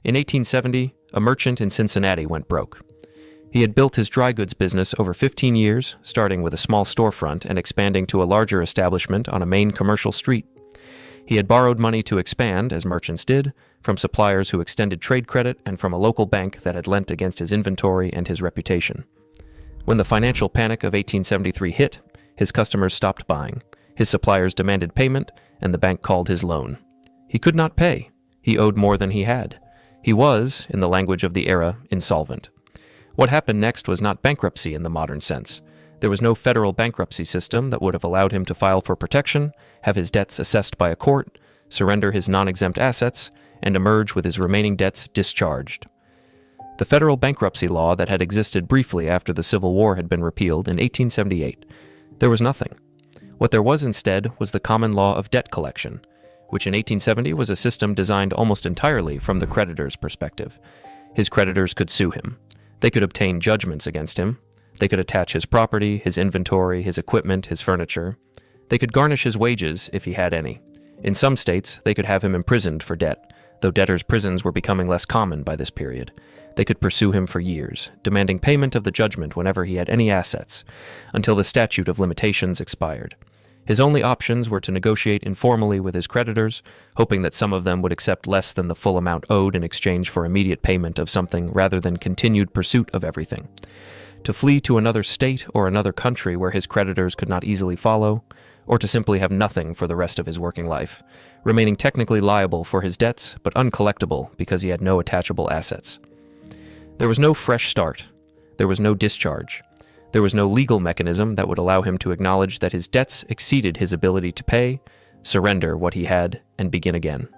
In 1870, a merchant in Cincinnati went broke. He had built his dry goods business over 15 years, starting with a small storefront and expanding to a larger establishment on a main commercial street. He had borrowed money to expand, as merchants did, from suppliers who extended trade credit and from a local bank that had lent against his inventory and his reputation. When the financial panic of 1873 hit, his customers stopped buying, his suppliers demanded payment, and the bank called his loan. He could not pay. He owed more than he had. He was, in the language of the era, insolvent. What happened next was not bankruptcy in the modern sense. There was no federal bankruptcy system that would have allowed him to file for protection, have his debts assessed by a court, surrender his non-exempt assets, and emerge with his remaining debts discharged. The federal bankruptcy law that had existed briefly after the Civil War had been repealed in 1878. There was nothing. What there was instead was the common law of debt collection, which in 1870 was a system designed almost entirely from the creditor's perspective. His creditors could sue him. They could obtain judgments against him. They could attach his property, his inventory, his equipment, his furniture. They could garnish his wages if he had any. In some states, they could have him imprisoned for debt, though debtors' prisons were becoming less common by this period. They could pursue him for years, demanding payment of the judgment whenever he had any assets, until the statute of limitations expired. His only options were to negotiate informally with his creditors, hoping that some of them would accept less than the full amount owed in exchange for immediate payment of something rather than continued pursuit of everything. To flee to another state or another country where his creditors could not easily follow, or to simply have nothing for the rest of his working life, remaining technically liable for his debts but uncollectible because he had no attachable assets. There was no fresh start. There was no discharge. There was no legal mechanism that would allow him to acknowledge that his debts exceeded his ability to pay, surrender what he had, and begin again.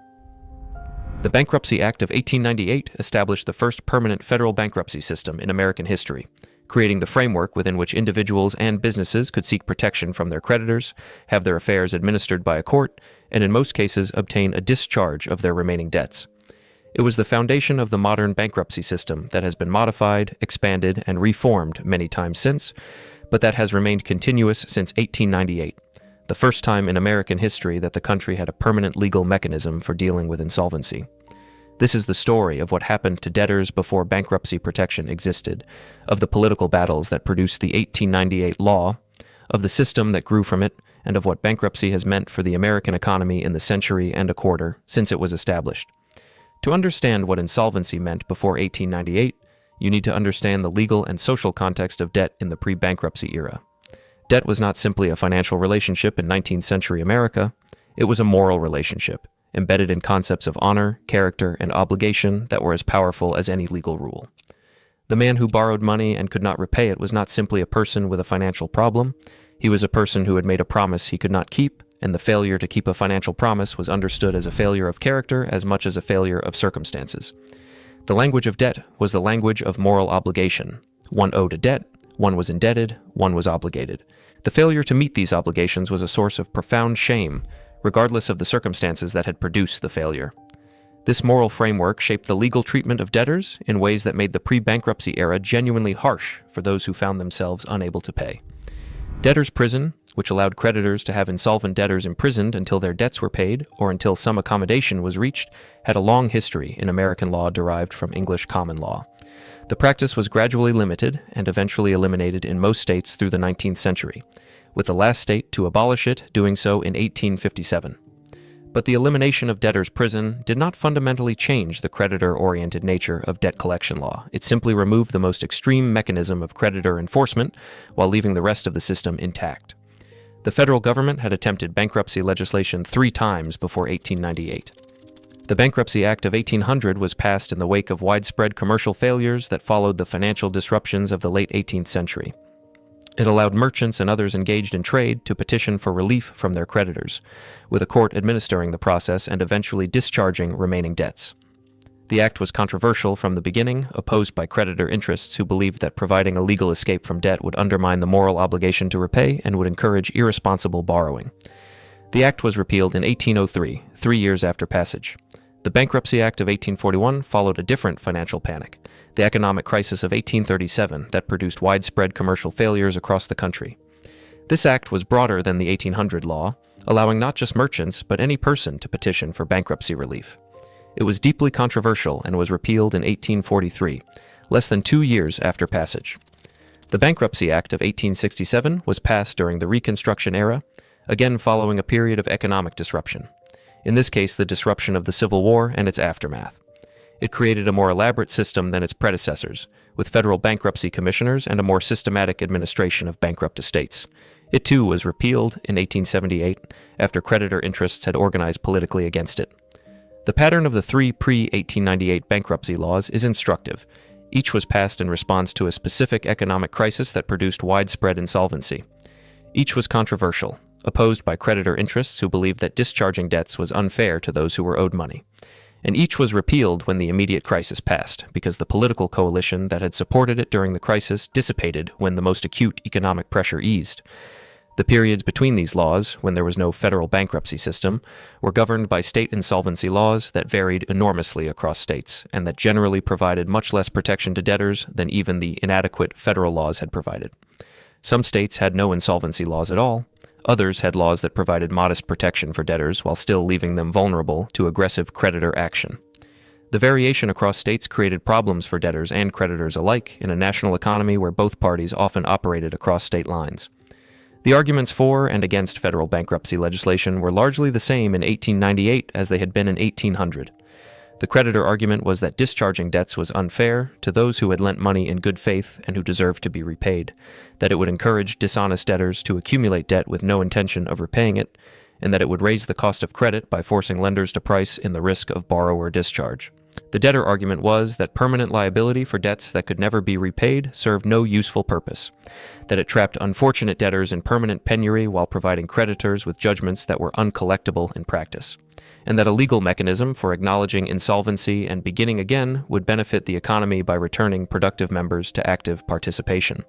The Bankruptcy Act of 1898 established the first permanent federal bankruptcy system in American history, creating the framework within which individuals and businesses could seek protection from their creditors, have their affairs administered by a court, and in most cases obtain a discharge of their remaining debts. It was the foundation of the modern bankruptcy system that has been modified, expanded, and reformed many times since, but that has remained continuous since 1898, the first time in American history that the country had a permanent legal mechanism for dealing with insolvency. This is the story of what happened to debtors before bankruptcy protection existed, of the political battles that produced the 1898 law, of the system that grew from it, and of what bankruptcy has meant for the American economy in the century and a quarter since it was established. To understand what insolvency meant before 1898, you need to understand the legal and social context of debt in the pre-bankruptcy era. Debt was not simply a financial relationship in 19th century America, it was a moral relationship, embedded in concepts of honor, character, and obligation that were as powerful as any legal rule. The man who borrowed money and could not repay it was not simply a person with a financial problem, he was a person who had made a promise he could not keep, and the failure to keep a financial promise was understood as a failure of character as much as a failure of circumstances. The language of debt was the language of moral obligation. One owed a debt, one was indebted, one was obligated. The failure to meet these obligations was a source of profound shame, regardless of the circumstances that had produced the failure. This moral framework shaped the legal treatment of debtors in ways that made the pre-bankruptcy era genuinely harsh for those who found themselves unable to pay. Debtor's prison, which allowed creditors to have insolvent debtors imprisoned until their debts were paid or until some accommodation was reached, had a long history in American law derived from English common law. The practice was gradually limited and eventually eliminated in most states through the 19th century, with the last state to abolish it doing so in 1857. But the elimination of debtor's prison did not fundamentally change the creditor-oriented nature of debt collection law. It simply removed the most extreme mechanism of creditor enforcement while leaving the rest of the system intact. The federal government had attempted bankruptcy legislation 3 times before 1898. The Bankruptcy Act of 1800 was passed in the wake of widespread commercial failures that followed the financial disruptions of the late 18th century. It allowed merchants and others engaged in trade to petition for relief from their creditors, with a court administering the process and eventually discharging remaining debts. The act was controversial from the beginning, opposed by creditor interests who believed that providing a legal escape from debt would undermine the moral obligation to repay and would encourage irresponsible borrowing. The act was repealed in 1803, 3 years after passage. The Bankruptcy Act of 1841 followed a different financial panic, the economic crisis of 1837 that produced widespread commercial failures across the country. This act was broader than the 1800 law, allowing not just merchants but any person to petition for bankruptcy relief. It was deeply controversial and was repealed in 1843, less than 2 years after passage. The Bankruptcy Act of 1867 was passed during the Reconstruction era, again following a period of economic disruption. In this case, the disruption of the Civil War and its aftermath. It created a more elaborate system than its predecessors, with federal bankruptcy commissioners and a more systematic administration of bankrupt estates. It too was repealed in 1878 after creditor interests had organized politically against it. The pattern of the 3 pre-1898 bankruptcy laws is instructive. Each was passed in response to a specific economic crisis that produced widespread insolvency. Each was controversial, opposed by creditor interests who believed that discharging debts was unfair to those who were owed money. And each was repealed when the immediate crisis passed, because the political coalition that had supported it during the crisis dissipated when the most acute economic pressure eased. The periods between these laws, when there was no federal bankruptcy system, were governed by state insolvency laws that varied enormously across states, and that generally provided much less protection to debtors than even the inadequate federal laws had provided. Some states had no insolvency laws at all. Others had laws that provided modest protection for debtors while still leaving them vulnerable to aggressive creditor action. The variation across states created problems for debtors and creditors alike in a national economy where both parties often operated across state lines. The arguments for and against federal bankruptcy legislation were largely the same in 1898 as they had been in 1800. The creditor argument was that discharging debts was unfair to those who had lent money in good faith and who deserved to be repaid, that it would encourage dishonest debtors to accumulate debt with no intention of repaying it, and that it would raise the cost of credit by forcing lenders to price in the risk of borrower discharge. The debtor argument was that permanent liability for debts that could never be repaid served no useful purpose, that it trapped unfortunate debtors in permanent penury while providing creditors with judgments that were uncollectible in practice, and that a legal mechanism for acknowledging insolvency and beginning again would benefit the economy by returning productive members to active participation.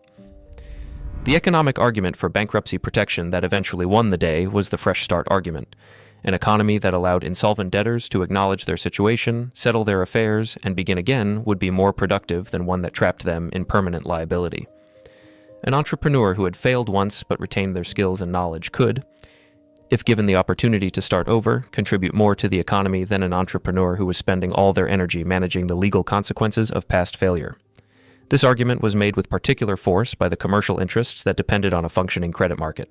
The economic argument for bankruptcy protection that eventually won the day was the Fresh Start argument. An economy that allowed insolvent debtors to acknowledge their situation, settle their affairs, and begin again would be more productive than one that trapped them in permanent liability. An entrepreneur who had failed once but retained their skills and knowledge could, if given the opportunity to start over, contribute more to the economy than an entrepreneur who was spending all their energy managing the legal consequences of past failure. This argument was made with particular force by the commercial interests that depended on a functioning credit market.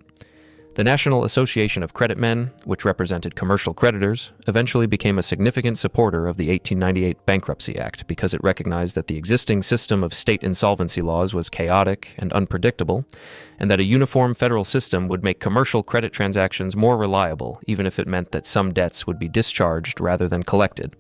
The National Association of Credit Men, which represented commercial creditors, eventually became a significant supporter of the 1898 Bankruptcy Act because it recognized that the existing system of state insolvency laws was chaotic and unpredictable, and that a uniform federal system would make commercial credit transactions more reliable, even if it meant that some debts would be discharged rather than collected.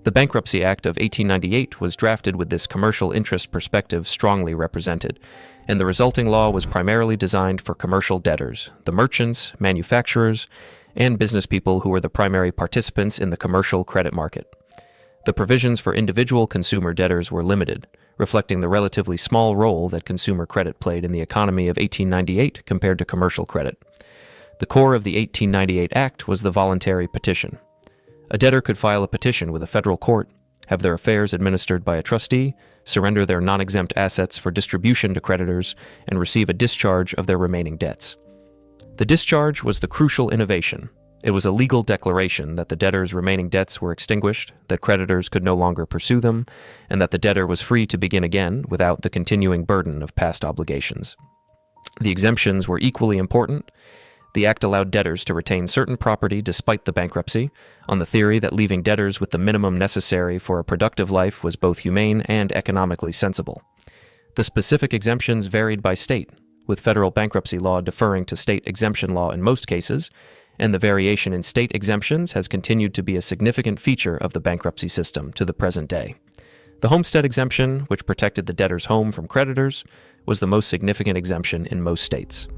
The Bankruptcy Act of 1898 was drafted with this commercial interest perspective strongly represented, and the resulting law was primarily designed for commercial debtors, the merchants, manufacturers, and business people who were the primary participants in the commercial credit market. The provisions for individual consumer debtors were limited, reflecting the relatively small role that consumer credit played in the economy of 1898 compared to commercial credit. The core of the 1898 Act was the voluntary petition. A debtor could file a petition with a federal court, have their affairs administered by a trustee, surrender their non-exempt assets for distribution to creditors, and receive a discharge of their remaining debts. The discharge was the crucial innovation. It was a legal declaration that the debtor's remaining debts were extinguished, that creditors could no longer pursue them, and that the debtor was free to begin again without the continuing burden of past obligations. The exemptions were equally important. The Act allowed debtors to retain certain property despite the bankruptcy, on the theory that leaving debtors with the minimum necessary for a productive life was both humane and economically sensible. The specific exemptions varied by state, with federal bankruptcy law deferring to state exemption law in most cases, and the variation in state exemptions has continued to be a significant feature of the bankruptcy system to the present day. The homestead exemption, which protected the debtor's home from creditors, was the most significant exemption in most states.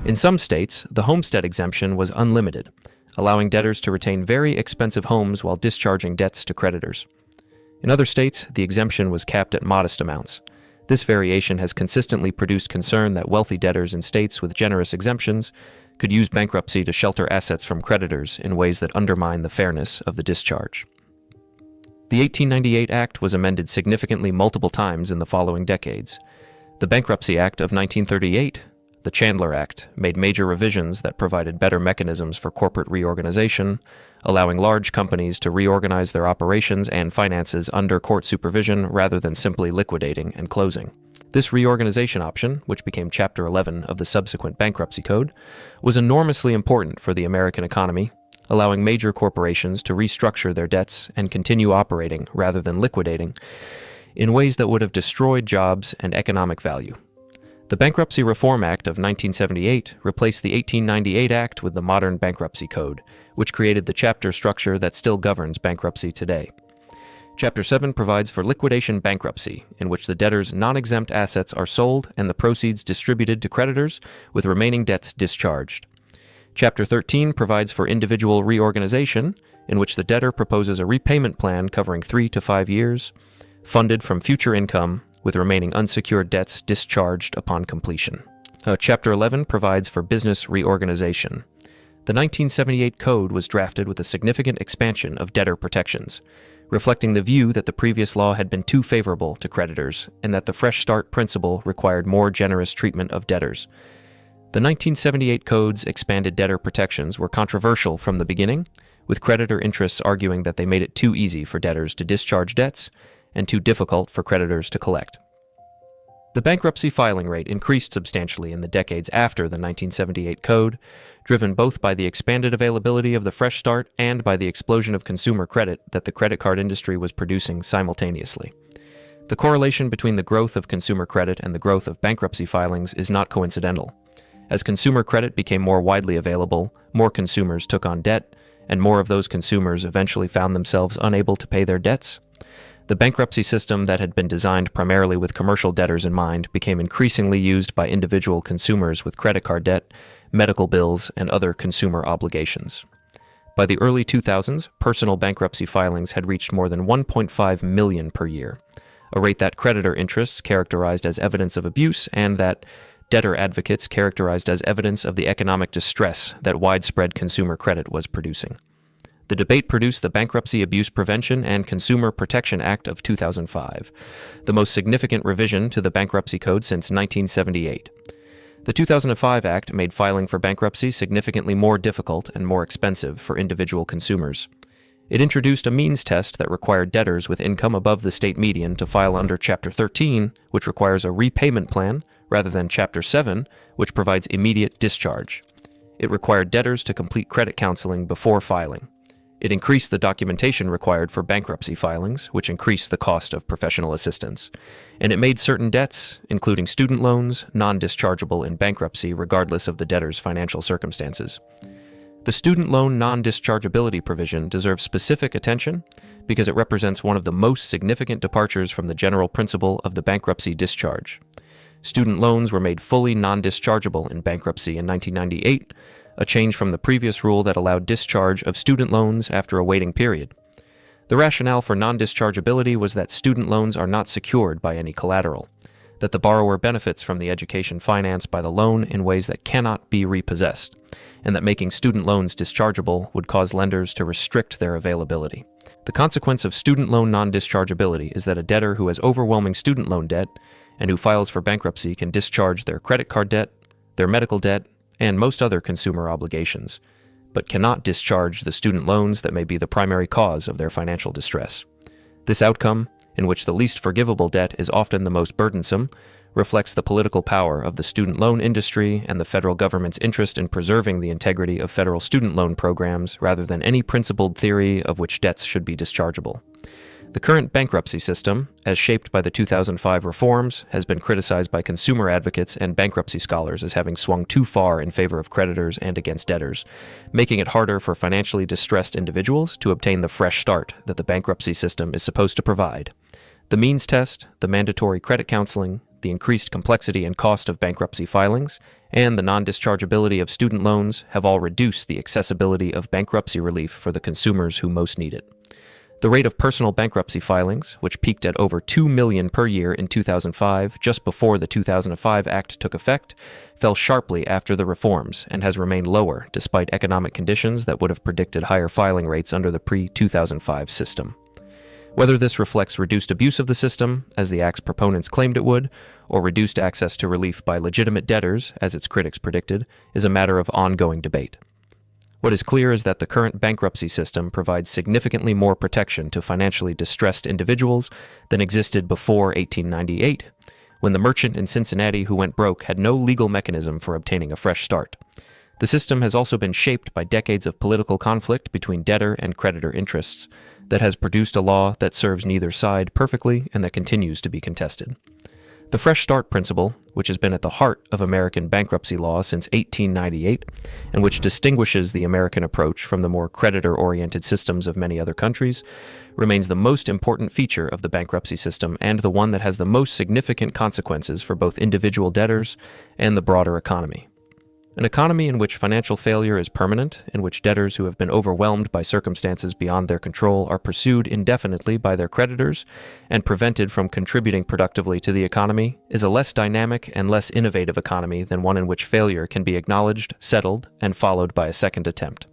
In some states, the homestead exemption was unlimited, allowing debtors to retain very expensive homes while discharging debts to creditors. In other states, the exemption was capped at modest amounts. This variation has consistently produced concern that wealthy debtors in states with generous exemptions could use bankruptcy to shelter assets from creditors in ways that undermine the fairness of the discharge. The 1898 Act was amended significantly multiple times in the following decades. The Bankruptcy Act of 1938, the Chandler Act, made major revisions that provided better mechanisms for corporate reorganization, allowing large companies to reorganize their operations and finances under court supervision rather than simply liquidating and closing. This reorganization option, which became Chapter 11 of the subsequent Bankruptcy Code, was enormously important for the American economy, allowing major corporations to restructure their debts and continue operating rather than liquidating in ways that would have destroyed jobs and economic value. The Bankruptcy Reform Act of 1978 replaced the 1898 Act with the modern Bankruptcy Code, which created the chapter structure that still governs bankruptcy today. Chapter 7 provides for liquidation bankruptcy, in which the debtor's non-exempt assets are sold and the proceeds distributed to creditors, with remaining debts discharged. Chapter 13 provides for individual reorganization, in which the debtor proposes a repayment plan covering 3 to 5 years, funded from future income, with remaining unsecured debts discharged upon completion. Chapter 11 provides for business reorganization. The 1978 Code was drafted with a significant expansion of debtor protections, reflecting the view that the previous law had been too favorable to creditors and that the Fresh Start principle required more generous treatment of debtors. The 1978 Code's expanded debtor protections were controversial from the beginning, with creditor interests arguing that they made it too easy for debtors to discharge debts and too difficult for creditors to collect. The bankruptcy filing rate increased substantially in the decades after the 1978 Code, driven both by the expanded availability of the Fresh Start and by the explosion of consumer credit that the credit card industry was producing simultaneously. The correlation between the growth of consumer credit and the growth of bankruptcy filings is not coincidental. As consumer credit became more widely available, more consumers took on debt, and more of those consumers eventually found themselves unable to pay their debts. The bankruptcy system that had been designed primarily with commercial debtors in mind became increasingly used by individual consumers with credit card debt, medical bills, and other consumer obligations. By the early 2000s, personal bankruptcy filings had reached more than 1.5 million per year, a rate that creditor interests characterized as evidence of abuse and that debtor advocates characterized as evidence of the economic distress that widespread consumer credit was producing. The debate produced the Bankruptcy Abuse Prevention and Consumer Protection Act of 2005, the most significant revision to the Bankruptcy Code since 1978. The 2005 Act made filing for bankruptcy significantly more difficult and more expensive for individual consumers. It introduced a means test that required debtors with income above the state median to file under Chapter 13, which requires a repayment plan, rather than Chapter 7, which provides immediate discharge. It required debtors to complete credit counseling before filing. It increased the documentation required for bankruptcy filings, which increased the cost of professional assistance. And it made certain debts, including student loans, non-dischargeable in bankruptcy regardless of the debtor's financial circumstances. The student loan non-dischargeability provision deserves specific attention because it represents one of the most significant departures from the general principle of the bankruptcy discharge. Student loans were made fully non-dischargeable in bankruptcy in 1998, a change from the previous rule that allowed discharge of student loans after a waiting period. The rationale for non-dischargeability was that student loans are not secured by any collateral, that the borrower benefits from the education financed by the loan in ways that cannot be repossessed, and that making student loans dischargeable would cause lenders to restrict their availability. The consequence of student loan non-dischargeability is that a debtor who has overwhelming student loan debt and who files for bankruptcy can discharge their credit card debt, their medical debt, and most other consumer obligations, but cannot discharge the student loans that may be the primary cause of their financial distress. This outcome, in which the least forgivable debt is often the most burdensome, reflects the political power of the student loan industry and the federal government's interest in preserving the integrity of federal student loan programs rather than any principled theory of which debts should be dischargeable. The current bankruptcy system, as shaped by the 2005 reforms, has been criticized by consumer advocates and bankruptcy scholars as having swung too far in favor of creditors and against debtors, making it harder for financially distressed individuals to obtain the fresh start that the bankruptcy system is supposed to provide. The means test, the mandatory credit counseling, the increased complexity and cost of bankruptcy filings, and the non-dischargeability of student loans have all reduced the accessibility of bankruptcy relief for the consumers who most need it. The rate of personal bankruptcy filings, which peaked at over 2 million per year in 2005, just before the 2005 Act took effect, fell sharply after the reforms and has remained lower despite economic conditions that would have predicted higher filing rates under the pre-2005 system. Whether this reflects reduced abuse of the system, as the Act's proponents claimed it would, or reduced access to relief by legitimate debtors, as its critics predicted, is a matter of ongoing debate. What is clear is that the current bankruptcy system provides significantly more protection to financially distressed individuals than existed before 1898, when the merchant in Cincinnati who went broke had no legal mechanism for obtaining a fresh start. The system has also been shaped by decades of political conflict between debtor and creditor interests that has produced a law that serves neither side perfectly and that continues to be contested. The Fresh Start principle, which has been at the heart of American bankruptcy law since 1898, and which distinguishes the American approach from the more creditor-oriented systems of many other countries, remains the most important feature of the bankruptcy system and the one that has the most significant consequences for both individual debtors and the broader economy. An economy in which financial failure is permanent, in which debtors who have been overwhelmed by circumstances beyond their control are pursued indefinitely by their creditors and prevented from contributing productively to the economy, is a less dynamic and less innovative economy than one in which failure can be acknowledged, settled, and followed by a second attempt.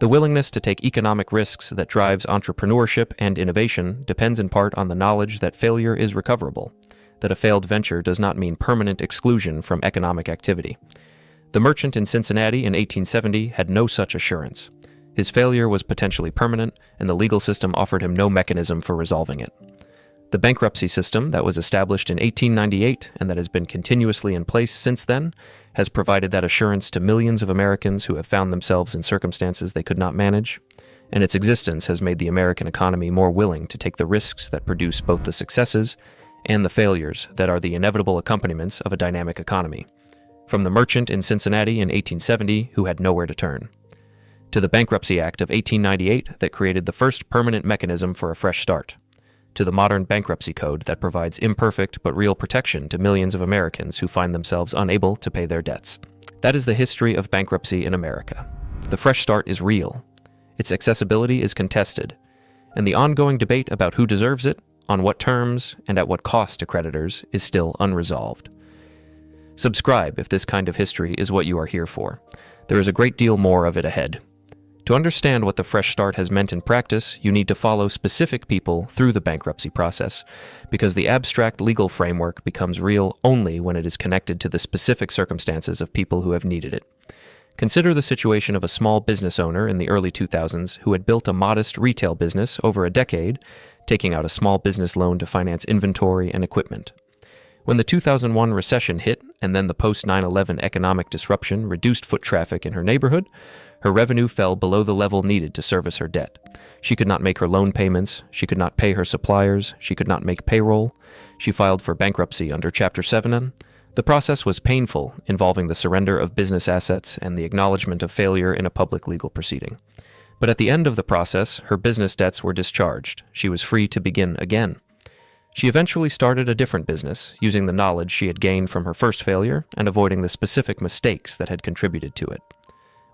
The willingness to take economic risks that drives entrepreneurship and innovation depends in part on the knowledge that failure is recoverable, that a failed venture does not mean permanent exclusion from economic activity. The merchant in Cincinnati in 1870 had no such assurance. His failure was potentially permanent, and the legal system offered him no mechanism for resolving it. The bankruptcy system that was established in 1898 and that has been continuously in place since then has provided that assurance to millions of Americans who have found themselves in circumstances they could not manage, and its existence has made the American economy more willing to take the risks that produce both the successes and the failures that are the inevitable accompaniments of a dynamic economy. From the merchant in Cincinnati in 1870 who had nowhere to turn, to the Bankruptcy Act of 1898 that created the first permanent mechanism for a fresh start, to the modern bankruptcy code that provides imperfect but real protection to millions of Americans who find themselves unable to pay their debts. That is the history of bankruptcy in America. The fresh start is real. Its accessibility is contested, and the ongoing debate about who deserves it, on what terms, and at what cost to creditors is still unresolved. Subscribe if this kind of history is what you are here for. There is a great deal more of it ahead. To understand what the Fresh Start has meant in practice, you need to follow specific people through the bankruptcy process, because the abstract legal framework becomes real only when it is connected to the specific circumstances of people who have needed it. Consider the situation of a small business owner in the early 2000s who had built a modest retail business over a decade, taking out a small business loan to finance inventory and equipment. When the 2001 recession hit, and then the post-9/11 economic disruption reduced foot traffic in her neighborhood, her revenue fell below the level needed to service her debt. She could not make her loan payments, she could not pay her suppliers, she could not make payroll. She filed for bankruptcy under Chapter 7. The process was painful, involving the surrender of business assets and the acknowledgement of failure in a public legal proceeding. But at the end of the process, her business debts were discharged. She was free to begin again. She eventually started a different business, using the knowledge she had gained from her first failure and avoiding the specific mistakes that had contributed to it.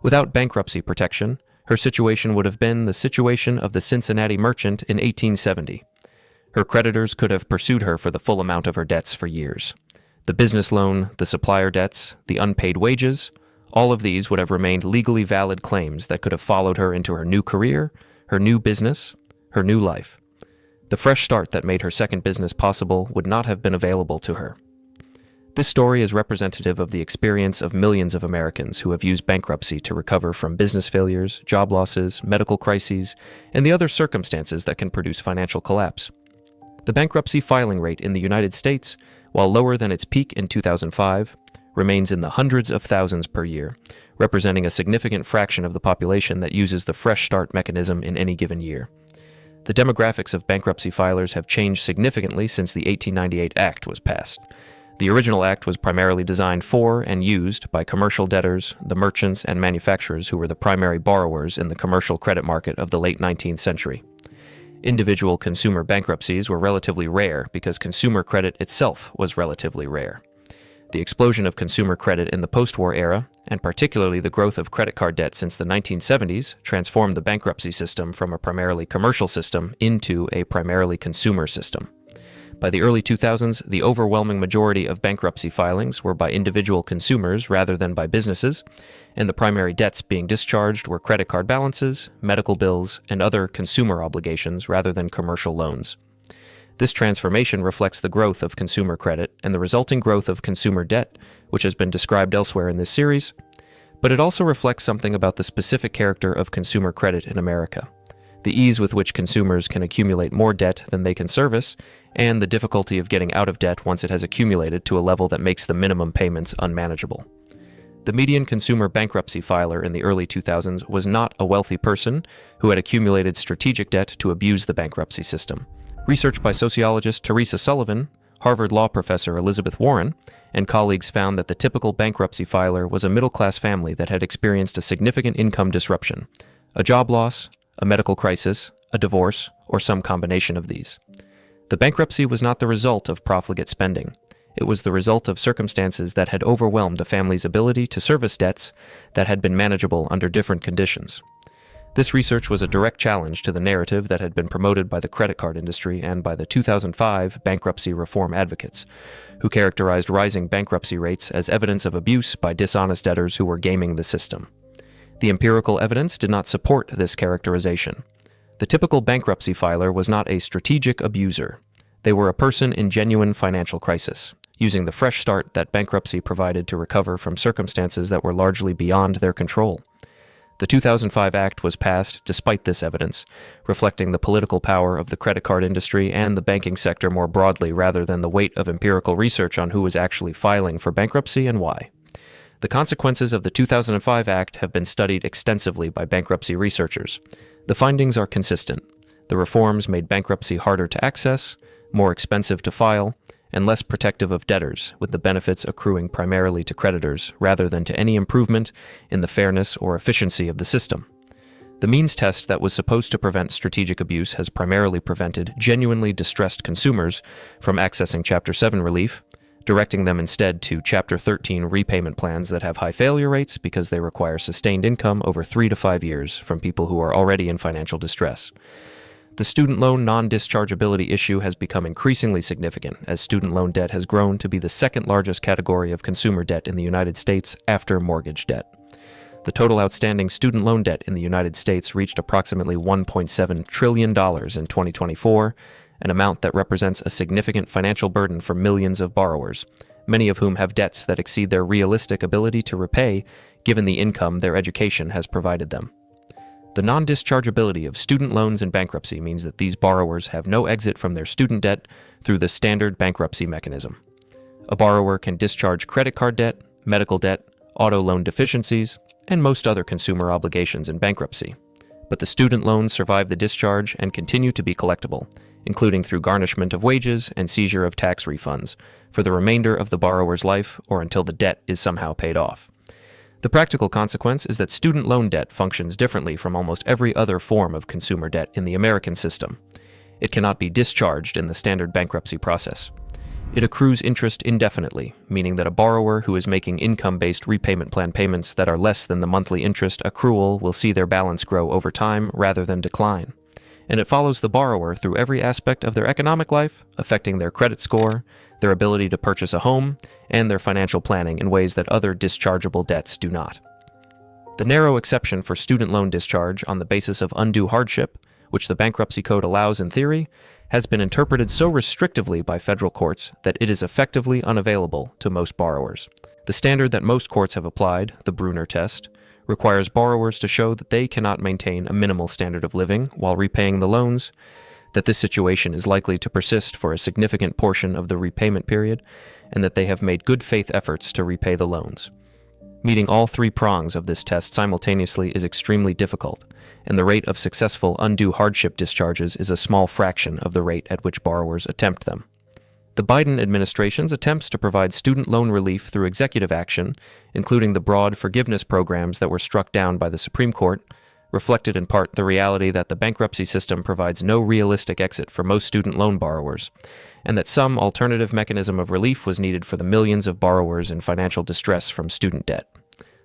Without bankruptcy protection, her situation would have been the situation of the Cincinnati merchant in 1870. Her creditors could have pursued her for the full amount of her debts for years. The business loan, the supplier debts, the unpaid wages, all of these would have remained legally valid claims that could have followed her into her new career, her new business, her new life. The fresh start that made her second business possible would not have been available to her. This story is representative of the experience of millions of Americans who have used bankruptcy to recover from business failures, job losses, medical crises, and the other circumstances that can produce financial collapse. The bankruptcy filing rate in the United States, while lower than its peak in 2005, remains in the hundreds of thousands per year, representing a significant fraction of the population that uses the fresh start mechanism in any given year. The demographics of bankruptcy filers have changed significantly since the 1898 Act was passed. The original act was primarily designed for and used by commercial debtors, the merchants and manufacturers who were the primary borrowers in the commercial credit market of the late 19th century. Individual consumer bankruptcies were relatively rare because consumer credit itself was relatively rare. The explosion of consumer credit in the post-war era, and particularly the growth of credit card debt since the 1970s, transformed the bankruptcy system from a primarily commercial system into a primarily consumer system. By the early 2000s, the overwhelming majority of bankruptcy filings were by individual consumers rather than by businesses, and the primary debts being discharged were credit card balances, medical bills, and other consumer obligations rather than commercial loans. This transformation reflects the growth of consumer credit and the resulting growth of consumer debt, which has been described elsewhere in this series. But it also reflects something about the specific character of consumer credit in America. The ease with which consumers can accumulate more debt than they can service, and the difficulty of getting out of debt once it has accumulated to a level that makes the minimum payments unmanageable. The median consumer bankruptcy filer in the early 2000s was not a wealthy person who had accumulated strategic debt to abuse the bankruptcy system. Research by sociologist Teresa Sullivan, Harvard law professor Elizabeth Warren, and colleagues found that the typical bankruptcy filer was a middle-class family that had experienced a significant income disruption, a job loss, a medical crisis, a divorce, or some combination of these. The bankruptcy was not the result of profligate spending. It was the result of circumstances that had overwhelmed a family's ability to service debts that had been manageable under different conditions. This research was a direct challenge to the narrative that had been promoted by the credit card industry and by the 2005 bankruptcy reform advocates, who characterized rising bankruptcy rates as evidence of abuse by dishonest debtors who were gaming the system. The empirical evidence did not support this characterization. The typical bankruptcy filer was not a strategic abuser. They were a person in genuine financial crisis, using the fresh start that bankruptcy provided to recover from circumstances that were largely beyond their control. The 2005 Act was passed despite this evidence, reflecting the political power of the credit card industry and the banking sector more broadly rather than the weight of empirical research on who was actually filing for bankruptcy and why. The consequences of the 2005 Act have been studied extensively by bankruptcy researchers. The findings are consistent. The reforms made bankruptcy harder to access, more expensive to file, and less protective of debtors, with the benefits accruing primarily to creditors rather than to any improvement in the fairness or efficiency of the system. The means test that was supposed to prevent strategic abuse has primarily prevented genuinely distressed consumers from accessing Chapter 7 relief, directing them instead to Chapter 13 repayment plans that have high failure rates because they require sustained income over 3 to 5 years from people who are already in financial distress. The student loan non-dischargeability issue has become increasingly significant as student loan debt has grown to be the second largest category of consumer debt in the United States after mortgage debt. The total outstanding student loan debt in the United States reached approximately $1.7 trillion in 2024, an amount that represents a significant financial burden for millions of borrowers, many of whom have debts that exceed their realistic ability to repay given the income their education has provided them. The non-dischargeability of student loans in bankruptcy means that these borrowers have no exit from their student debt through the standard bankruptcy mechanism. A borrower can discharge credit card debt, medical debt, auto loan deficiencies, and most other consumer obligations in bankruptcy. But the student loans survive the discharge and continue to be collectible, including through garnishment of wages and seizure of tax refunds, for the remainder of the borrower's life or until the debt is somehow paid off. The practical consequence is that student loan debt functions differently from almost every other form of consumer debt in the American system. It cannot be discharged in the standard bankruptcy process. It accrues interest indefinitely, meaning that a borrower who is making income-based repayment plan payments that are less than the monthly interest accrual will see their balance grow over time rather than decline. And it follows the borrower through every aspect of their economic life, affecting their credit score, their ability to purchase a home, and their financial planning in ways that other dischargeable debts do not. The narrow exception for student loan discharge on the basis of undue hardship, which the Bankruptcy Code allows in theory, has been interpreted so restrictively by federal courts that it is effectively unavailable to most borrowers. The standard that most courts have applied, the Bruner test, requires borrowers to show that they cannot maintain a minimal standard of living while repaying the loans, that this situation is likely to persist for a significant portion of the repayment period, and that they have made good faith efforts to repay the loans. Meeting all three prongs of this test simultaneously is extremely difficult, and the rate of successful undue hardship discharges is a small fraction of the rate at which borrowers attempt them. The Biden administration's attempts to provide student loan relief through executive action, including the broad forgiveness programs that were struck down by the Supreme Court, reflected in part the reality that the bankruptcy system provides no realistic exit for most student loan borrowers, and that some alternative mechanism of relief was needed for the millions of borrowers in financial distress from student debt.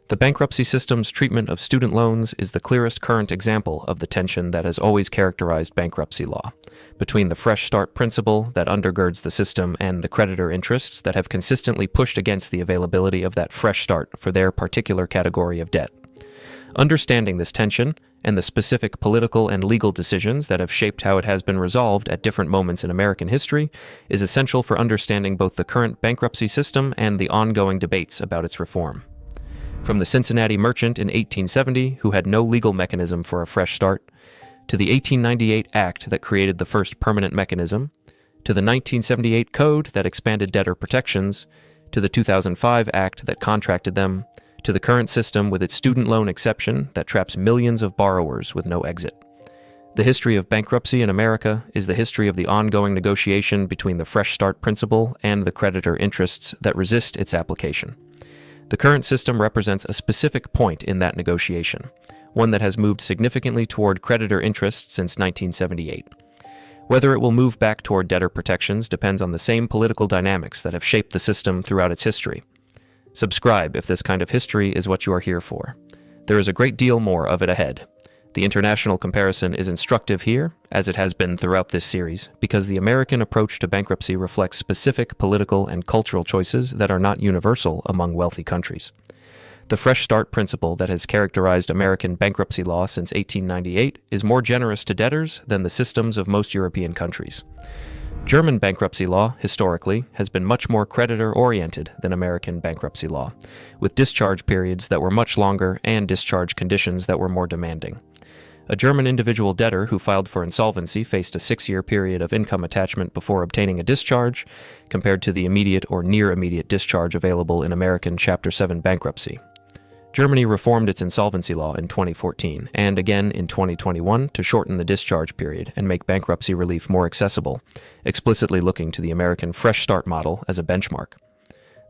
The bankruptcy system's treatment of student loans is the clearest current example of the tension that has always characterized bankruptcy law, between the fresh start principle that undergirds the system and the creditor interests that have consistently pushed against the availability of that fresh start for their particular category of debt. Understanding this tension, and the specific political and legal decisions that have shaped how it has been resolved at different moments in American history, is essential for understanding both the current bankruptcy system and the ongoing debates about its reform. From the Cincinnati merchant in 1870 who had no legal mechanism for a fresh start, to the 1898 Act that created the first permanent mechanism, to the 1978 Code that expanded debtor protections, to the 2005 Act that contracted them, to the current system with its student loan exception that traps millions of borrowers with no exit. The history of bankruptcy in America is the history of the ongoing negotiation between the fresh start principle and the creditor interests that resist its application. The current system represents a specific point in that negotiation, one that has moved significantly toward creditor interests since 1978. Whether it will move back toward debtor protections depends on the same political dynamics that have shaped the system throughout its history. Subscribe if this kind of history is what you are here for. There is a great deal more of it ahead. The international comparison is instructive here, as it has been throughout this series, because the American approach to bankruptcy reflects specific political and cultural choices that are not universal among wealthy countries. The fresh start principle that has characterized American bankruptcy law since 1898 is more generous to debtors than the systems of most European countries. German bankruptcy law, historically, has been much more creditor-oriented than American bankruptcy law, with discharge periods that were much longer and discharge conditions that were more demanding. A German individual debtor who filed for insolvency faced a 6-year period of income attachment before obtaining a discharge, compared to the immediate or near-immediate discharge available in American Chapter 7 bankruptcy. Germany reformed its insolvency law in 2014 and again in 2021 to shorten the discharge period and make bankruptcy relief more accessible, explicitly looking to the American Fresh Start model as a benchmark.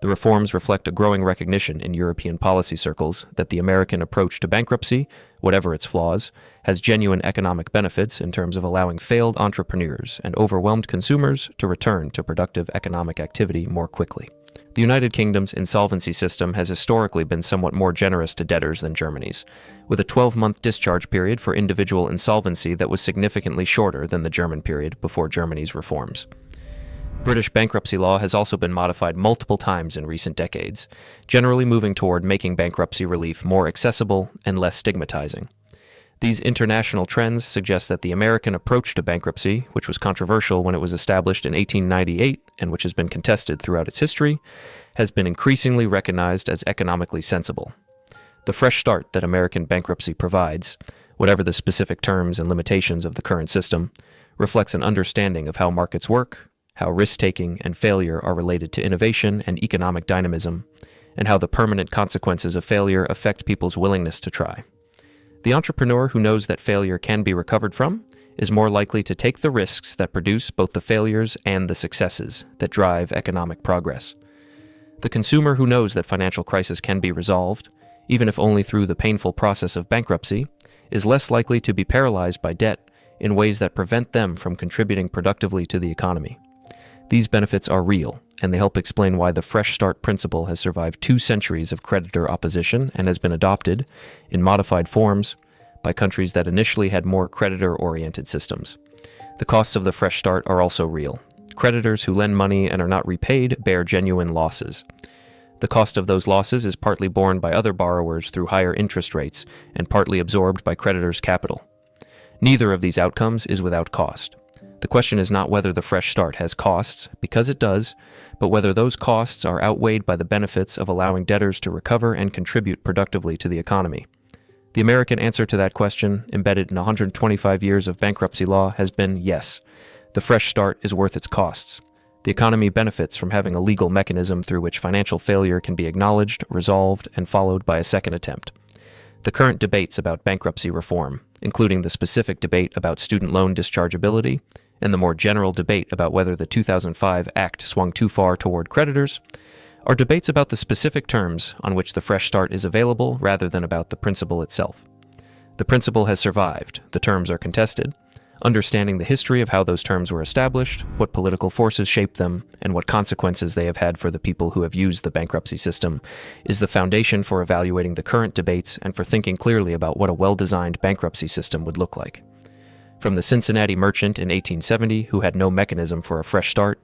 The reforms reflect a growing recognition in European policy circles that the American approach to bankruptcy, whatever its flaws, has genuine economic benefits in terms of allowing failed entrepreneurs and overwhelmed consumers to return to productive economic activity more quickly. The United Kingdom's insolvency system has historically been somewhat more generous to debtors than Germany's, with a 12-month discharge period for individual insolvency that was significantly shorter than the German period before Germany's reforms. British bankruptcy law has also been modified multiple times in recent decades, generally moving toward making bankruptcy relief more accessible and less stigmatizing. These international trends suggest that the American approach to bankruptcy, which was controversial when it was established in 1898 and which has been contested throughout its history, has been increasingly recognized as economically sensible. The fresh start that American bankruptcy provides, whatever the specific terms and limitations of the current system, reflects an understanding of how markets work, how risk-taking and failure are related to innovation and economic dynamism, and how the permanent consequences of failure affect people's willingness to try. The entrepreneur who knows that failure can be recovered from is more likely to take the risks that produce both the failures and the successes that drive economic progress. The consumer who knows that financial crisis can be resolved, even if only through the painful process of bankruptcy, is less likely to be paralyzed by debt in ways that prevent them from contributing productively to the economy. These benefits are real, and they help explain why the fresh start principle has survived 2 centuries of creditor opposition and has been adopted, in modified forms, by countries that initially had more creditor-oriented systems. The costs of the fresh start are also real. Creditors who lend money and are not repaid bear genuine losses. The cost of those losses is partly borne by other borrowers through higher interest rates and partly absorbed by creditors' capital. Neither of these outcomes is without cost. The question is not whether the fresh start has costs, because it does, but whether those costs are outweighed by the benefits of allowing debtors to recover and contribute productively to the economy. The American answer to that question, embedded in 125 years of bankruptcy law, has been yes. The fresh start is worth its costs. The economy benefits from having a legal mechanism through which financial failure can be acknowledged, resolved, and followed by a second attempt. The current debates about bankruptcy reform, including the specific debate about student loan dischargeability, and the more general debate about whether the 2005 Act swung too far toward creditors, are debates about the specific terms on which the fresh start is available rather than about the principle itself. The principle has survived, the terms are contested. Understanding the history of how those terms were established, what political forces shaped them, and what consequences they have had for the people who have used the bankruptcy system is the foundation for evaluating the current debates and for thinking clearly about what a well-designed bankruptcy system would look like. From the Cincinnati merchant in 1870 who had no mechanism for a fresh start,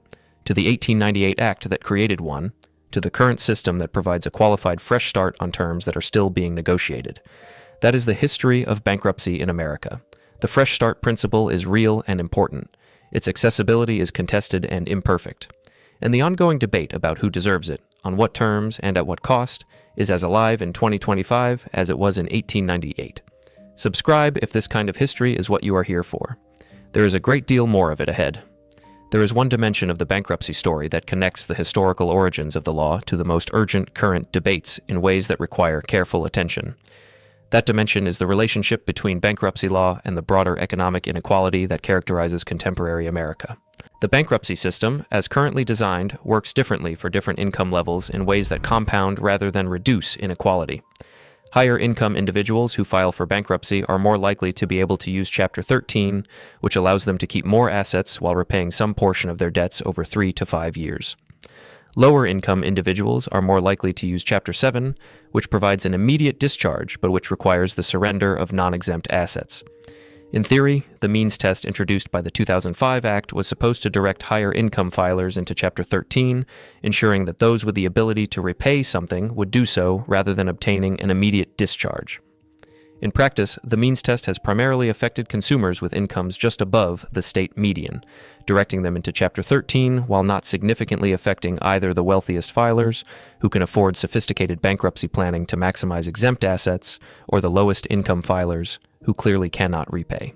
to the 1898 Act that created one, to the current system that provides a qualified fresh start on terms that are still being negotiated. That is the history of bankruptcy in America. The fresh start principle is real and important. Its accessibility is contested and imperfect. And the ongoing debate about who deserves it, on what terms and at what cost, is as alive in 2025 as it was in 1898. Subscribe if this kind of history is what you are here for. There is a great deal more of it ahead. There is one dimension of the bankruptcy story that connects the historical origins of the law to the most urgent current debates in ways that require careful attention. That dimension is the relationship between bankruptcy law and the broader economic inequality that characterizes contemporary America. The bankruptcy system, as currently designed, works differently for different income levels in ways that compound rather than reduce inequality. Higher income individuals who file for bankruptcy are more likely to be able to use Chapter 13, which allows them to keep more assets while repaying some portion of their debts over 3 to 5 years. Lower income individuals are more likely to use Chapter 7, which provides an immediate discharge but which requires the surrender of non-exempt assets. In theory, the means test introduced by the 2005 Act was supposed to direct higher income filers into Chapter 13, ensuring that those with the ability to repay something would do so rather than obtaining an immediate discharge. In practice, the means test has primarily affected consumers with incomes just above the state median, directing them into Chapter 13 while not significantly affecting either the wealthiest filers, who can afford sophisticated bankruptcy planning to maximize exempt assets, or the lowest income filers, who clearly cannot repay.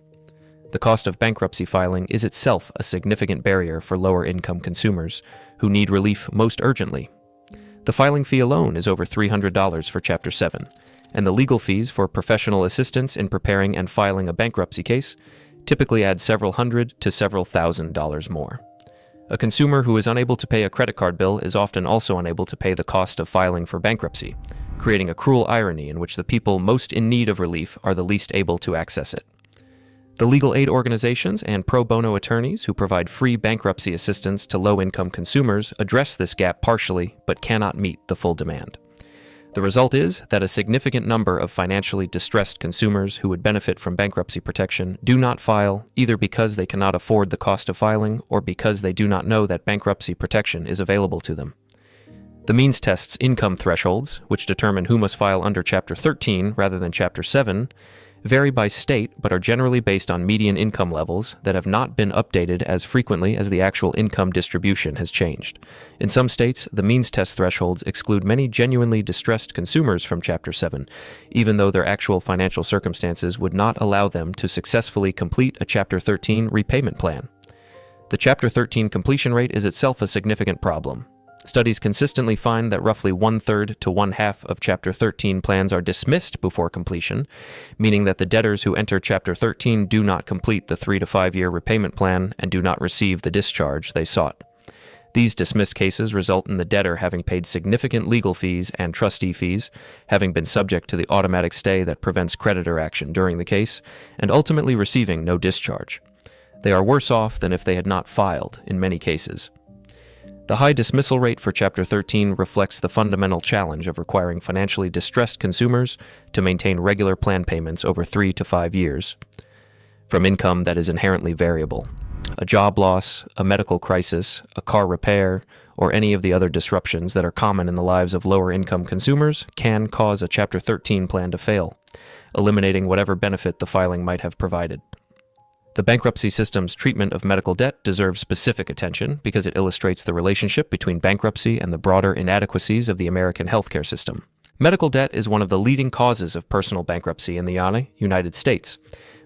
The cost of bankruptcy filing is itself a significant barrier for lower-income consumers, who need relief most urgently. The filing fee alone is over $300 for Chapter 7, and the legal fees for professional assistance in preparing and filing a bankruptcy case typically add several hundred to several $1,000s more. A consumer who is unable to pay a credit card bill is often also unable to pay the cost of filing for bankruptcy, creating a cruel irony in which the people most in need of relief are the least able to access it. The legal aid organizations and pro bono attorneys who provide free bankruptcy assistance to low-income consumers address this gap partially but cannot meet the full demand. The result is that a significant number of financially distressed consumers who would benefit from bankruptcy protection do not file, either because they cannot afford the cost of filing or because they do not know that bankruptcy protection is available to them. The means test's income thresholds, which determine who must file under Chapter 13 rather than Chapter 7, vary by state but are generally based on median income levels that have not been updated as frequently as the actual income distribution has changed. In some states, the means test thresholds exclude many genuinely distressed consumers from Chapter 7, even though their actual financial circumstances would not allow them to successfully complete a Chapter 13 repayment plan. The Chapter 13 completion rate is itself a significant problem. Studies consistently find that roughly 1/3 to 1/2 of Chapter 13 plans are dismissed before completion, meaning that the debtors who enter Chapter 13 do not complete the 3 to 5 year repayment plan and do not receive the discharge they sought. These dismissed cases result in the debtor having paid significant legal fees and trustee fees, having been subject to the automatic stay that prevents creditor action during the case, and ultimately receiving no discharge. They are worse off than if they had not filed, in many cases. The high dismissal rate for Chapter 13 reflects the fundamental challenge of requiring financially distressed consumers to maintain regular plan payments over 3 to 5 years, from income that is inherently variable. A job loss, a medical crisis, a car repair, or any of the other disruptions that are common in the lives of lower-income consumers can cause a Chapter 13 plan to fail, eliminating whatever benefit the filing might have provided. The bankruptcy system's treatment of medical debt deserves specific attention because it illustrates the relationship between bankruptcy and the broader inadequacies of the American healthcare system. Medical debt is one of the leading causes of personal bankruptcy in the United States,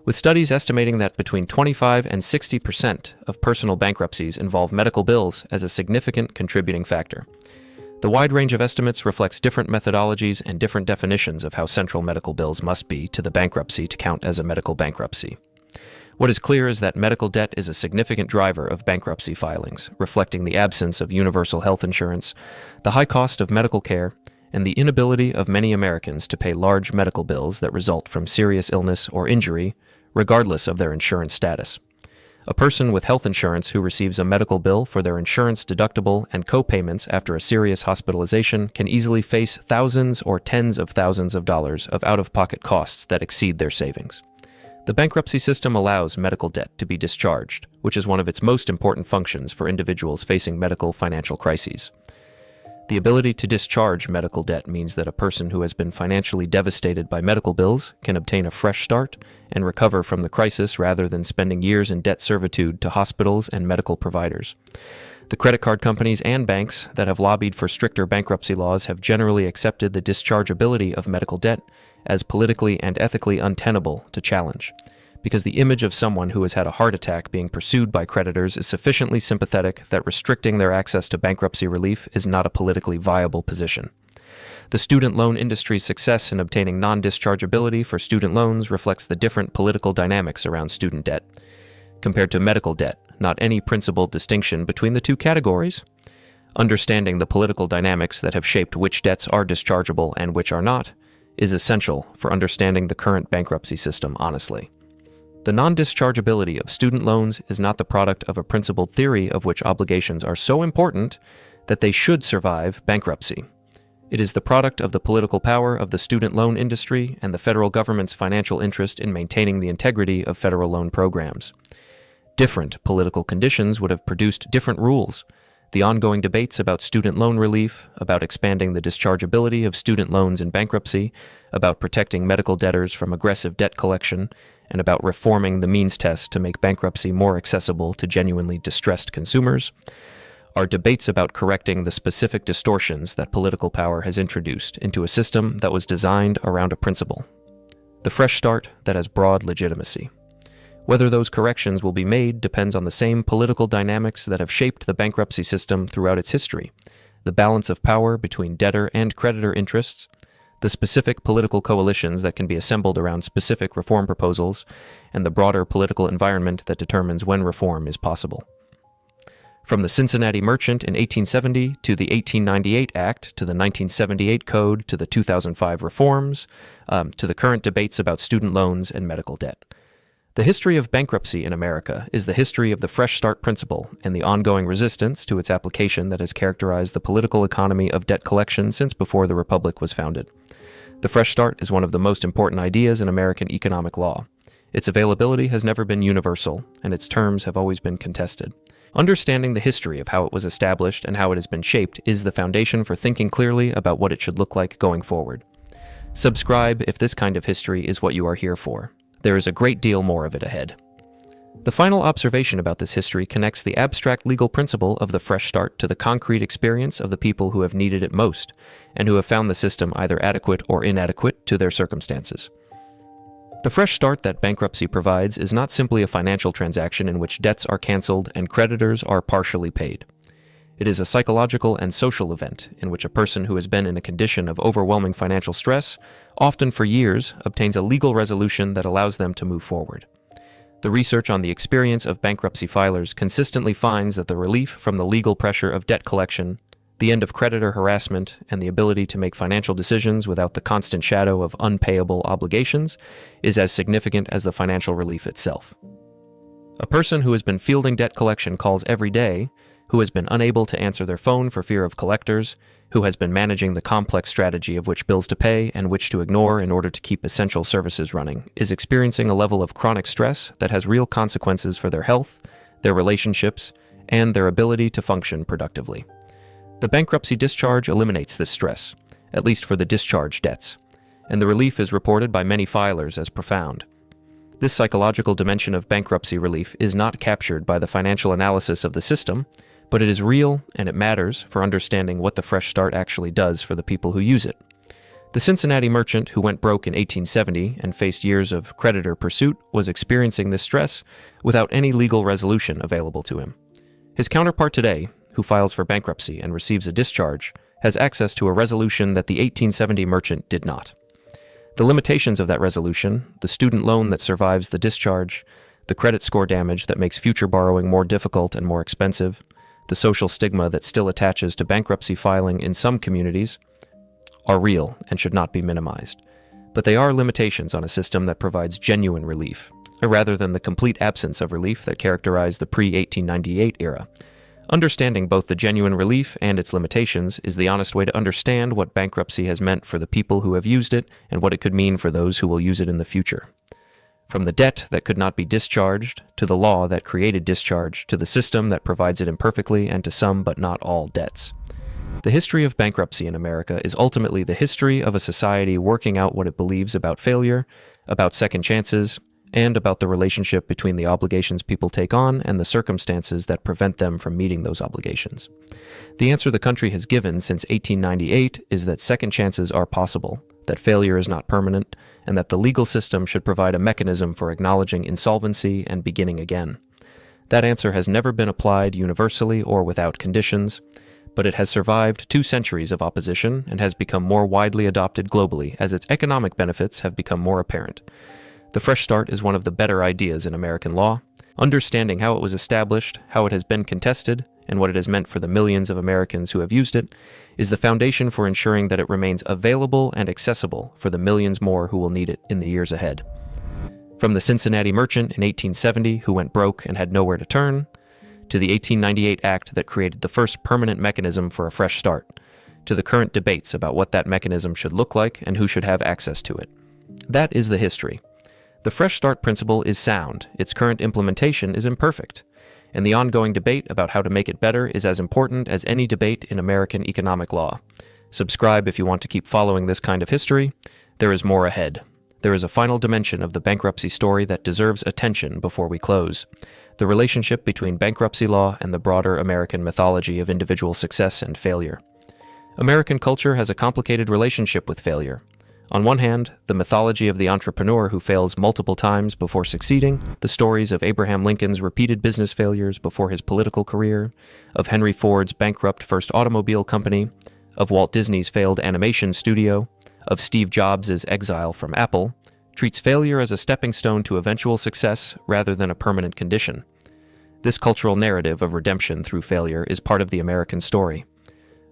with studies estimating that between 25 and 60% of personal bankruptcies involve medical bills as a significant contributing factor. The wide range of estimates reflects different methodologies and different definitions of how central medical bills must be to the bankruptcy to count as a medical bankruptcy. What is clear is that medical debt is a significant driver of bankruptcy filings, reflecting the absence of universal health insurance, the high cost of medical care, and the inability of many Americans to pay large medical bills that result from serious illness or injury, regardless of their insurance status. A person with health insurance who receives a medical bill for their insurance deductible and co-payments after a serious hospitalization can easily face thousands or tens of thousands of dollars of out-of-pocket costs that exceed their savings. The bankruptcy system allows medical debt to be discharged, which is one of its most important functions for individuals facing medical financial crises. The ability to discharge medical debt means that a person who has been financially devastated by medical bills can obtain a fresh start and recover from the crisis rather than spending years in debt servitude to hospitals and medical providers. The credit card companies and banks that have lobbied for stricter bankruptcy laws have generally accepted the dischargeability of medical debt as politically and ethically untenable to challenge, because the image of someone who has had a heart attack being pursued by creditors is sufficiently sympathetic that restricting their access to bankruptcy relief is not a politically viable position. The student loan industry's success in obtaining non-dischargeability for student loans reflects the different political dynamics around student debt. Compared to medical debt, not any principled distinction between the two categories. Understanding the political dynamics that have shaped which debts are dischargeable and which are not is essential for understanding the current bankruptcy system honestly. The non-dischargeability of student loans is not the product of a principled theory of which obligations are so important that they should survive bankruptcy. It is the product of the political power of the student loan industry and the federal government's financial interest in maintaining the integrity of federal loan programs. Different political conditions would have produced different rules. The ongoing debates about student loan relief, about expanding the dischargeability of student loans in bankruptcy, about protecting medical debtors from aggressive debt collection, and about reforming the means test to make bankruptcy more accessible to genuinely distressed consumers, are debates about correcting the specific distortions that political power has introduced into a system that was designed around a principle: the fresh start that has broad legitimacy. Whether those corrections will be made depends on the same political dynamics that have shaped the bankruptcy system throughout its history: the balance of power between debtor and creditor interests, the specific political coalitions that can be assembled around specific reform proposals, and the broader political environment that determines when reform is possible. From the Cincinnati Merchant in 1870 to the 1898 Act to the 1978 Code to the 2005 reforms, to the current debates about student loans and medical debt. The history of bankruptcy in America is the history of the fresh start principle and the ongoing resistance to its application that has characterized the political economy of debt collection since before the Republic was founded. The fresh start is one of the most important ideas in American economic law. Its availability has never been universal, and its terms have always been contested. Understanding the history of how it was established and how it has been shaped is the foundation for thinking clearly about what it should look like going forward. Subscribe if this kind of history is what you are here for. There is a great deal more of it ahead. The final observation about this history connects the abstract legal principle of the fresh start to the concrete experience of the people who have needed it most, and who have found the system either adequate or inadequate to their circumstances. The fresh start that bankruptcy provides is not simply a financial transaction in which debts are canceled and creditors are partially paid. It is a psychological and social event in which a person who has been in a condition of overwhelming financial stress, often for years, obtains a legal resolution that allows them to move forward. The research on the experience of bankruptcy filers consistently finds that the relief from the legal pressure of debt collection, the end of creditor harassment, and the ability to make financial decisions without the constant shadow of unpayable obligations is as significant as the financial relief itself. A person who has been fielding debt collection calls every day, who has been unable to answer their phone for fear of collectors, who has been managing the complex strategy of which bills to pay and which to ignore in order to keep essential services running, is experiencing a level of chronic stress that has real consequences for their health, their relationships, and their ability to function productively. The bankruptcy discharge eliminates this stress, at least for the discharge debts, and the relief is reported by many filers as profound. This psychological dimension of bankruptcy relief is not captured by the financial analysis of the system, but it is real and it matters for understanding what the fresh start actually does for the people who use it. The Cincinnati merchant who went broke in 1870 and faced years of creditor pursuit was experiencing this stress without any legal resolution available to him. His counterpart today, who files for bankruptcy and receives a discharge, has access to a resolution that the 1870 merchant did not. The limitations of that resolution, the student loan that survives the discharge, the credit score damage that makes future borrowing more difficult and more expensive, the social stigma that still attaches to bankruptcy filing in some communities, are real and should not be minimized. But they are limitations on a system that provides genuine relief, rather than the complete absence of relief that characterized the pre-1898 era. Understanding both the genuine relief and its limitations is the honest way to understand what bankruptcy has meant for the people who have used it and what it could mean for those who will use it in the future. From the debt that could not be discharged, to the law that created discharge, to the system that provides it imperfectly and to some but not all debts. The history of bankruptcy in America is ultimately the history of a society working out what it believes about failure, about second chances, and about the relationship between the obligations people take on and the circumstances that prevent them from meeting those obligations. The answer the country has given since 1898 is that second chances are possible, that failure is not permanent, and that the legal system should provide a mechanism for acknowledging insolvency and beginning again. That answer has never been applied universally or without conditions, but it has survived 2 centuries of opposition and has become more widely adopted globally as its economic benefits have become more apparent. The fresh start is one of the better ideas in American law. Understanding how it was established, how it has been contested, and what it has meant for the millions of Americans who have used it is the foundation for ensuring that it remains available and accessible for the millions more who will need it in the years ahead. From the Cincinnati merchant in 1870 who went broke and had nowhere to turn, to the 1898 Act that created the first permanent mechanism for a fresh start, to the current debates about what that mechanism should look like and who should have access to it. That is the history. The fresh start principle is sound, its current implementation is imperfect, and the ongoing debate about how to make it better is as important as any debate in American economic law. Subscribe if you want to keep following this kind of history. There is more ahead. There is a final dimension of the bankruptcy story that deserves attention before we close: the relationship between bankruptcy law and the broader American mythology of individual success and failure. American culture has a complicated relationship with failure. On one hand, the mythology of the entrepreneur who fails multiple times before succeeding, the stories of Abraham Lincoln's repeated business failures before his political career, of Henry Ford's bankrupt first automobile company, of Walt Disney's failed animation studio, of Steve Jobs' exile from Apple, treats failure as a stepping stone to eventual success rather than a permanent condition. This cultural narrative of redemption through failure is part of the American story.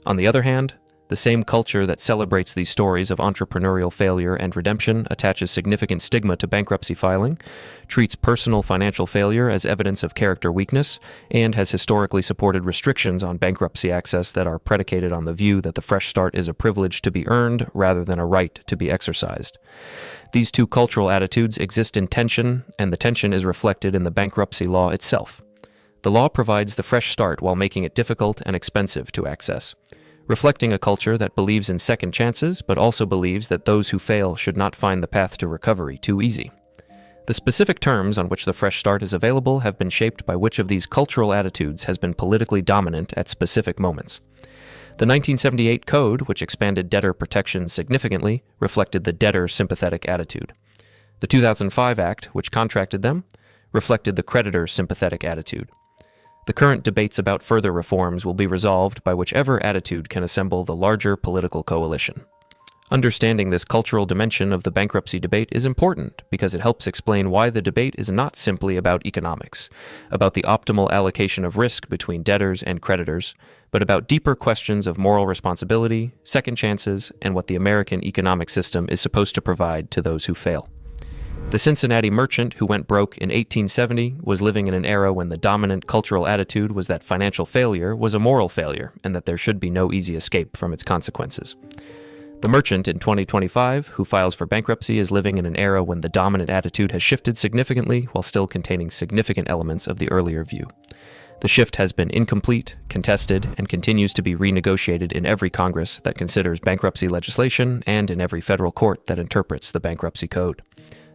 On the other hand, the same culture that celebrates these stories of entrepreneurial failure and redemption attaches significant stigma to bankruptcy filing, treats personal financial failure as evidence of character weakness, and has historically supported restrictions on bankruptcy access that are predicated on the view that the fresh start is a privilege to be earned rather than a right to be exercised. These 2 cultural attitudes exist in tension, and the tension is reflected in the bankruptcy law itself. The law provides the fresh start while making it difficult and expensive to access, reflecting a culture that believes in second chances but also believes that those who fail should not find the path to recovery too easy. The specific terms on which the fresh start is available have been shaped by which of these cultural attitudes has been politically dominant at specific moments. The 1978 Code, which expanded debtor protections significantly, reflected the debtor sympathetic attitude. The 2005 Act, which contracted them, reflected the creditor sympathetic attitude. The current debates about further reforms will be resolved by whichever attitude can assemble the larger political coalition. Understanding this cultural dimension of the bankruptcy debate is important because it helps explain why the debate is not simply about economics, about the optimal allocation of risk between debtors and creditors, but about deeper questions of moral responsibility, second chances, and what the American economic system is supposed to provide to those who fail. The Cincinnati merchant who went broke in 1870 was living in an era when the dominant cultural attitude was that financial failure was a moral failure and that there should be no easy escape from its consequences. The merchant in 2025 who files for bankruptcy is living in an era when the dominant attitude has shifted significantly while still containing significant elements of the earlier view. The shift has been incomplete, contested, and continues to be renegotiated in every Congress that considers bankruptcy legislation and in every federal court that interprets the bankruptcy code.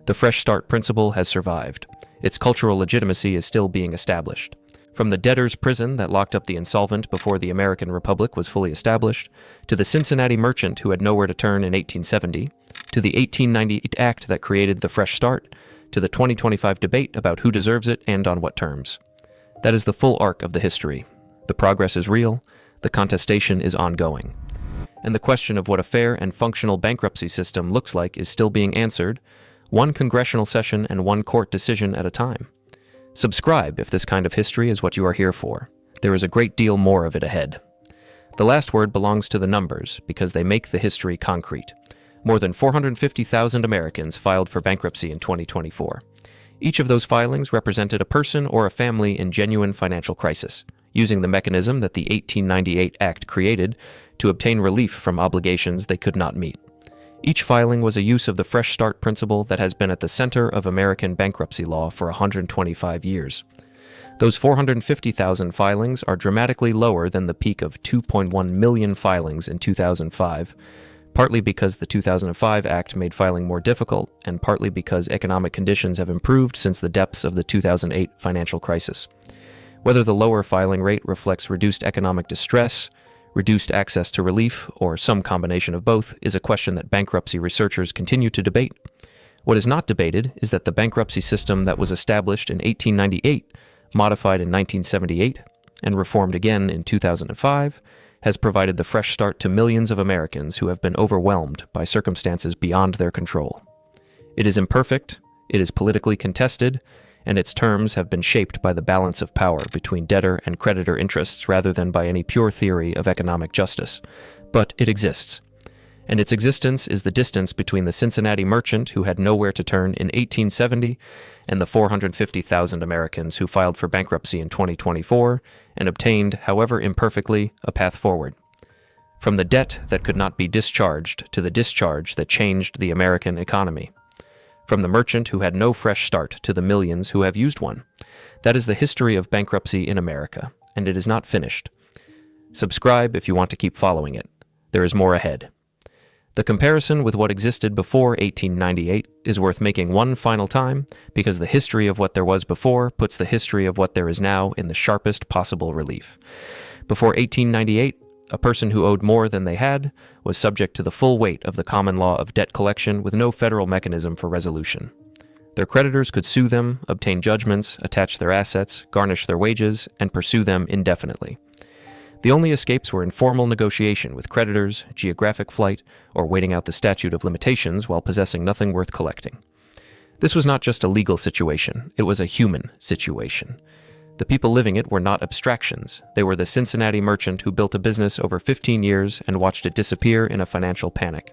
The fresh start principle has survived. Its cultural legitimacy is still being established. From the debtor's prison that locked up the insolvent before the American Republic was fully established, to the Cincinnati merchant who had nowhere to turn in 1870, to the 1898 Act that created the fresh start, to the 2025 debate about who deserves it and on what terms. That is the full arc of the history. The progress is real, the contestation is ongoing. And the question of what a fair and functional bankruptcy system looks like is still being answered, one congressional session and one court decision at a time. Subscribe if this kind of history is what you are here for. There is a great deal more of it ahead. The last word belongs to the numbers because they make the history concrete. More than 450,000 Americans filed for bankruptcy in 2024. Each of those filings represented a person or a family in genuine financial crisis, using the mechanism that the 1898 Act created to obtain relief from obligations they could not meet. Each filing was a use of the fresh start principle that has been at the center of American bankruptcy law for 125 years. Those 450,000 filings are dramatically lower than the peak of 2.1 million filings in 2005, partly because the 2005 Act made filing more difficult, and partly because economic conditions have improved since the depths of the 2008 financial crisis. Whether the lower filing rate reflects reduced economic distress, reduced access to relief, or some combination of both is a question that bankruptcy researchers continue to debate. What is not debated is that the bankruptcy system that was established in 1898, modified in 1978, and reformed again in 2005, has provided the fresh start to millions of Americans who have been overwhelmed by circumstances beyond their control. It is imperfect, it is politically contested, and its terms have been shaped by the balance of power between debtor and creditor interests rather than by any pure theory of economic justice. But it exists. And its existence is the distance between the Cincinnati merchant who had nowhere to turn in 1870 and the 450,000 Americans who filed for bankruptcy in 2024 and obtained, however imperfectly, a path forward. From the debt that could not be discharged to the discharge that changed the American economy. From the merchant who had no fresh start to the millions who have used one. That is the history of bankruptcy in America, and it is not finished. Subscribe if you want to keep following it. There is more ahead. The comparison with what existed before 1898 is worth making one final time because the history of what there was before puts the history of what there is now in the sharpest possible relief. Before 1898, a person who owed more than they had was subject to the full weight of the common law of debt collection with no federal mechanism for resolution. Their creditors could sue them, obtain judgments, attach their assets, garnish their wages, and pursue them indefinitely. The only escapes were informal negotiation with creditors, geographic flight, or waiting out the statute of limitations while possessing nothing worth collecting. This was not just a legal situation, it was a human situation. The people living it were not abstractions. They were the Cincinnati merchant who built a business over 15 years and watched it disappear in a financial panic.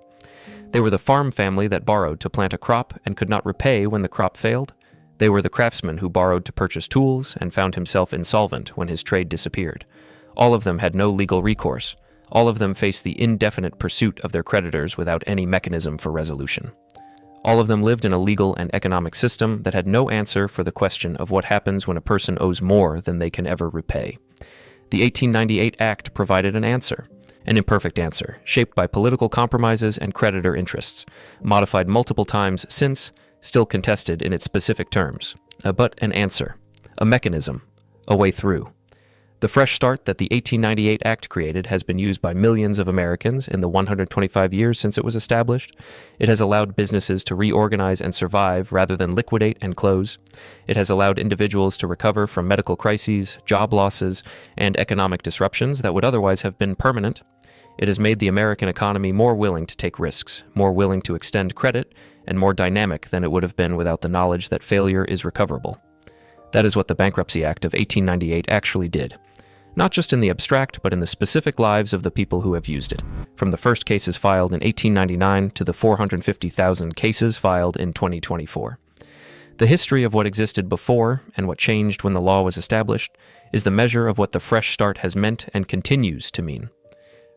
They were the farm family that borrowed to plant a crop and could not repay when the crop failed. They were the craftsman who borrowed to purchase tools and found himself insolvent when his trade disappeared. All of them had no legal recourse. All of them faced the indefinite pursuit of their creditors without any mechanism for resolution. All of them lived in a legal and economic system that had no answer for the question of what happens when a person owes more than they can ever repay. The 1898 Act provided an answer, an imperfect answer, shaped by political compromises and creditor interests, modified multiple times since, still contested in its specific terms, but an answer, a mechanism, a way through. The fresh start that the 1898 Act created has been used by millions of Americans in the 125 years since it was established. It has allowed businesses to reorganize and survive rather than liquidate and close. It has allowed individuals to recover from medical crises, job losses, and economic disruptions that would otherwise have been permanent. It has made the American economy more willing to take risks, more willing to extend credit, and more dynamic than it would have been without the knowledge that failure is recoverable. That is what the Bankruptcy Act of 1898 actually did. Not just in the abstract, but in the specific lives of the people who have used it, from the first cases filed in 1899 to the 450,000 cases filed in 2024. The history of what existed before and what changed when the law was established is the measure of what the fresh start has meant and continues to mean.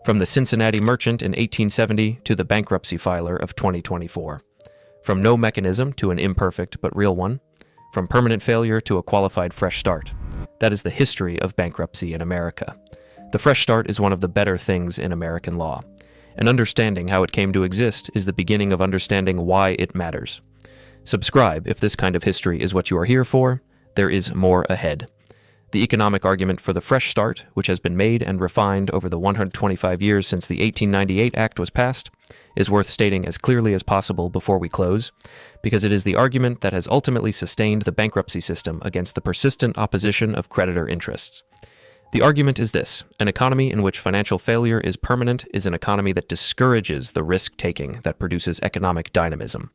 From the Cincinnati merchant in 1870 to the bankruptcy filer of 2024. From no mechanism to an imperfect but real one. From permanent failure to a qualified fresh start. That is the history of bankruptcy in America. The fresh start is one of the better things in American law. And understanding how it came to exist is the beginning of understanding why it matters. Subscribe if this kind of history is what you are here for. There is more ahead. The economic argument for the fresh start, which has been made and refined over the 125 years since the 1898 Act was passed, is worth stating as clearly as possible before we close, because it is the argument that has ultimately sustained the bankruptcy system against the persistent opposition of creditor interests. The argument is this: an economy in which financial failure is permanent is an economy that discourages the risk-taking that produces economic dynamism.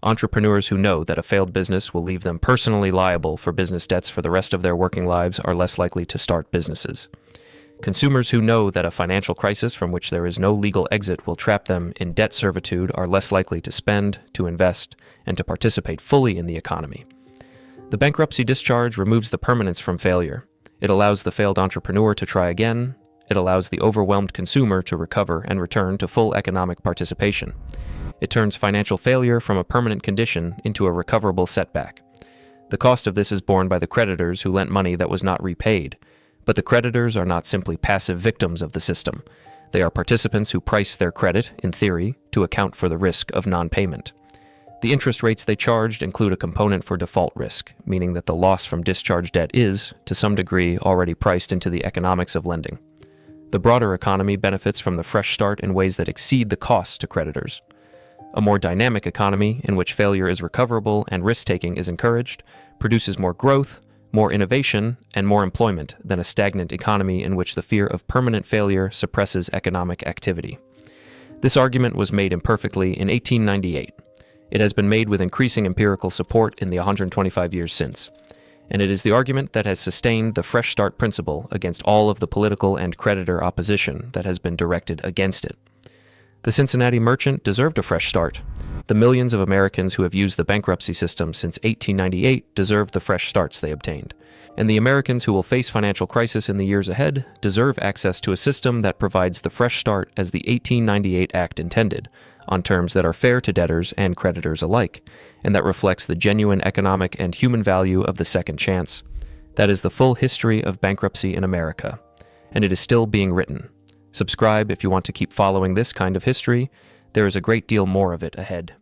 Entrepreneurs who know that a failed business will leave them personally liable for business debts for the rest of their working lives are less likely to start businesses. Consumers who know that a financial crisis from which there is no legal exit will trap them in debt servitude are less likely to spend, to invest, and to participate fully in the economy. The bankruptcy discharge removes the permanence from failure. It allows the failed entrepreneur to try again. It allows the overwhelmed consumer to recover and return to full economic participation. It turns financial failure from a permanent condition into a recoverable setback. The cost of this is borne by the creditors who lent money that was not repaid. But the creditors are not simply passive victims of the system. They are participants who price their credit, in theory, to account for the risk of non-payment. The interest rates they charged include a component for default risk, meaning that the loss from discharge debt is, to some degree, already priced into the economics of lending. The broader economy benefits from the fresh start in ways that exceed the costs to creditors. A more dynamic economy, in which failure is recoverable and risk-taking is encouraged, produces more growth, more innovation, and more employment than a stagnant economy in which the fear of permanent failure suppresses economic activity. This argument was made imperfectly in 1898. It has been made with increasing empirical support in the 125 years since, and it is the argument that has sustained the fresh start principle against all of the political and creditor opposition that has been directed against it. The Cincinnati merchant deserved a fresh start. The millions of Americans who have used the bankruptcy system since 1898 deserve the fresh starts they obtained. And the Americans who will face financial crisis in the years ahead deserve access to a system that provides the fresh start as the 1898 Act intended, on terms that are fair to debtors and creditors alike, and that reflects the genuine economic and human value of the second chance. That is the full history of bankruptcy in America, and it is still being written. Subscribe if you want to keep following this kind of history. There is a great deal more of it ahead.